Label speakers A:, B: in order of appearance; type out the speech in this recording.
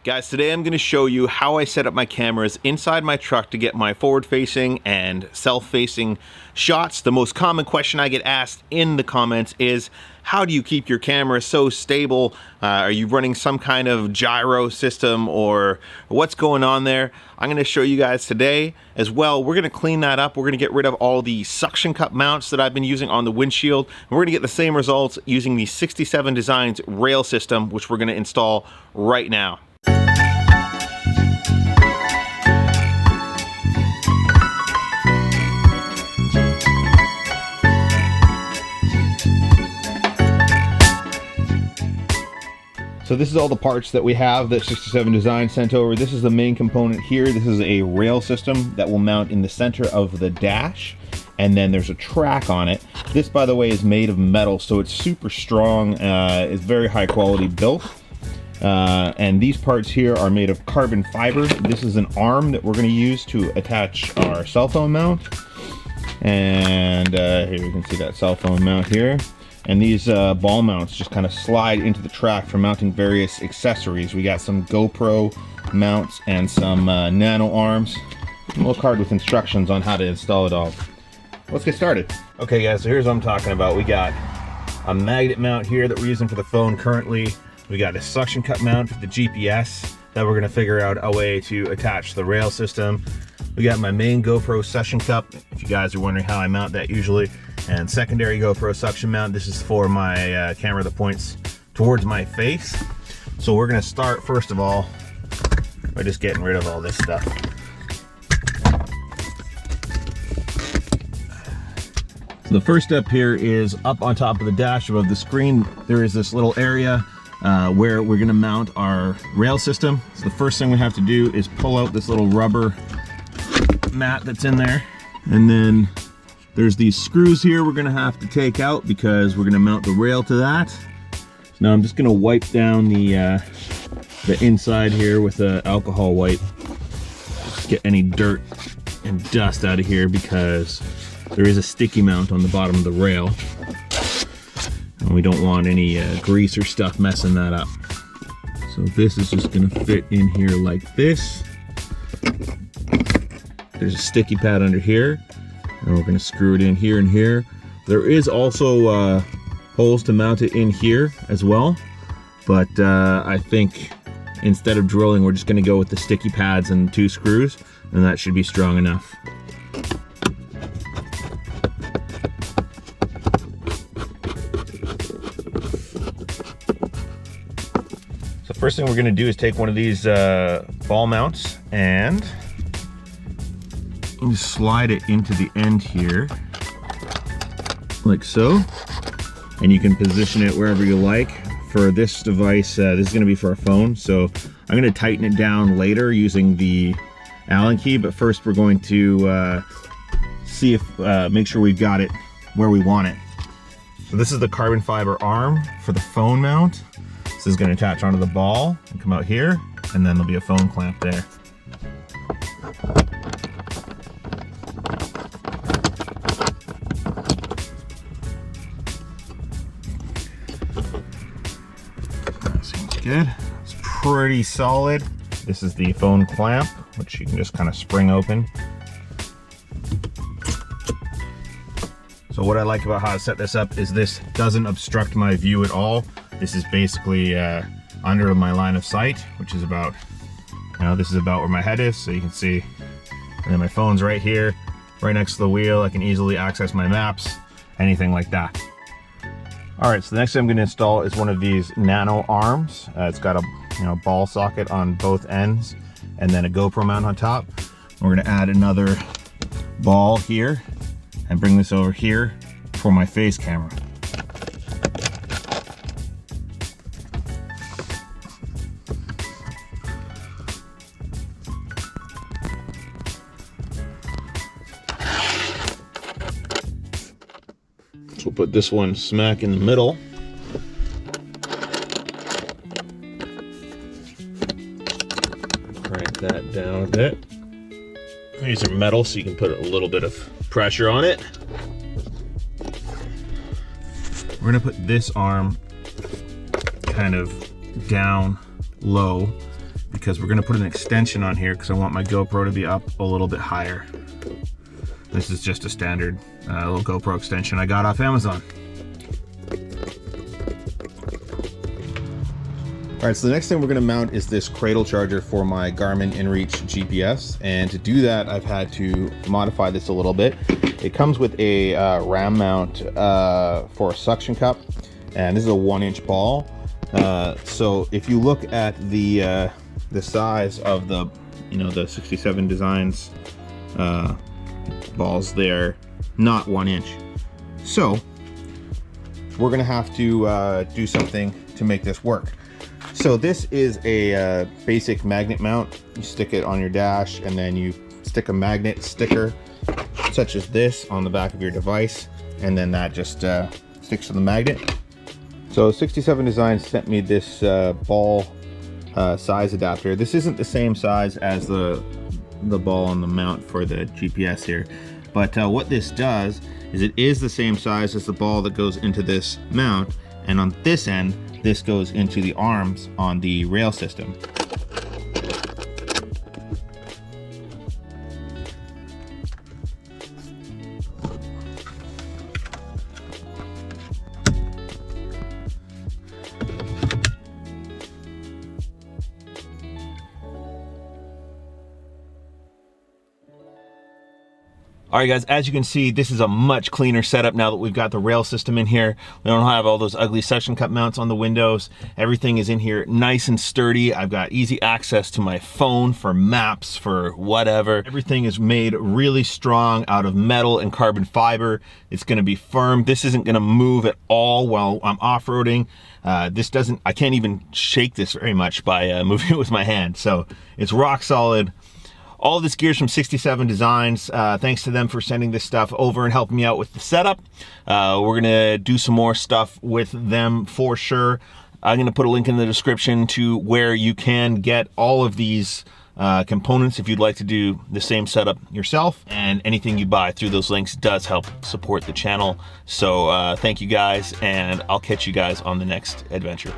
A: Guys, today I'm going to show you how I set up my cameras inside my truck to get my forward-facing and self-facing shots. The most common question I get asked in the comments is, how do you keep your camera so stable? Are you running some kind of gyro system, or what's going on there? I'm going to show you guys today as well. We're going to clean that up. We're going to get rid of all the suction cup mounts that I've been using on the windshield. And we're going to get the same results using the 67 Designs rail system, which we're going to install right now. So this is all the parts that we have that 67 Design sent over. This is the main component here. This is a rail system that will mount in the center of the dash, and then there's a track on it. This, by the way, is made of metal, so it's super strong. It's very high quality built. And these parts here are made of carbon fiber. This is an arm that we're going to use to attach our cell phone mount. And here you can see that cell phone mount here. And these ball mounts just kind of slide into the track for mounting various accessories. We got some GoPro mounts and some nano arms. A little card with instructions on how to install it all. Let's get started. Okay guys, so here's what I'm talking about. We got a magnet mount here that we're using for the phone currently. We got a suction cup mount for the GPS that we're gonna figure out a way to attach the rail system. We got my main GoPro suction cup, if you guys are wondering how I mount that usually, and secondary GoPro suction mount. This is for my camera that points towards my face. So we're gonna start first of all by just getting rid of all this stuff. So the first step here is up on top of the dash above the screen. There is this little area where we're gonna mount our rail system. So the first thing we have to do is pull out this little rubber mat that's in there, and then there's these screws here we're gonna have to take out because we're gonna mount the rail to that. So now I'm just gonna wipe down the inside here with an alcohol wipe. Just get any dirt and dust out of here because there is a sticky mount on the bottom of the rail, and we don't want any grease or stuff messing that up. So this is just gonna fit in here like this. There's a sticky pad under here, and we're going to screw it in here and here. There is also holes to mount it in here as well, but I think instead of drilling, we're just going to go with the sticky pads and 2 screws, and that should be strong enough. So first thing we're going to do is take one of these ball mounts and just slide it into the end here, like so, and you can position it wherever you like. For this device, this is going to be for a phone, so I'm going to tighten it down later using the Allen key, but first we're going to see if make sure we've got it where we want it. So this is the carbon fiber arm for the phone mount. This is going to attach onto the ball and come out here, and then there'll be a phone clamp there. Good. It's pretty solid. This is the phone clamp, which you can just kind of spring open. So what I like about how I set this up is this doesn't obstruct my view at all. This is basically under my line of sight, which is about, this is about where my head is, so you can see. And then my phone's right here, right next to the wheel. I can easily access my maps, anything like that. All right, so the next thing I'm going to install is one of these nano arms. It's got a ball socket on both ends, and then a GoPro mount on top. We're going to add another ball here and bring this over here for my face camera. We'll put this one smack in the middle. Crank that down a bit. These are metal, so you can put a little bit of pressure on it. We're gonna put this arm kind of down low because we're gonna put an extension on here because I want my GoPro to be up a little bit higher. This is just a standard little GoPro extension I got off Amazon. All right, so the next thing we're gonna mount is this cradle charger for my Garmin InReach GPS. And to do that, I've had to modify this a little bit. It comes with a RAM mount for a suction cup, and this is a 1-inch ball. So if you look at the size of the, the 67 Designs balls, they're not 1 inch. So we're gonna have to do something to make this work. So this is a basic magnet mount. You stick it on your dash, and then you stick a magnet sticker such as this on the back of your device, and then that just sticks to the magnet. So 67 Designs sent me this ball size adapter. This isn't the same size as the ball on the mount for the GPS here, but what this does is it is the same size as the ball that goes into this mount, and on this end, this goes into the arms on the rail system. All right, guys, as you can see, this is a much cleaner setup now that we've got the rail system in here. We don't have all those ugly suction cup mounts on the windows. Everything is in here nice and sturdy. I've got easy access to my phone for maps, for whatever. Everything is made really strong out of metal and carbon fiber. It's gonna be firm. This isn't gonna move at all while I'm off-roading. I can't even shake this very much by moving it with my hand. So it's rock solid. All of this gear's from 67 Designs. Thanks to them for sending this stuff over and helping me out with the setup. We're gonna do some more stuff with them for sure. I'm gonna put a link in the description to where you can get all of these components if you'd like to do the same setup yourself. And anything you buy through those links does help support the channel. So thank you guys, and I'll catch you guys on the next adventure.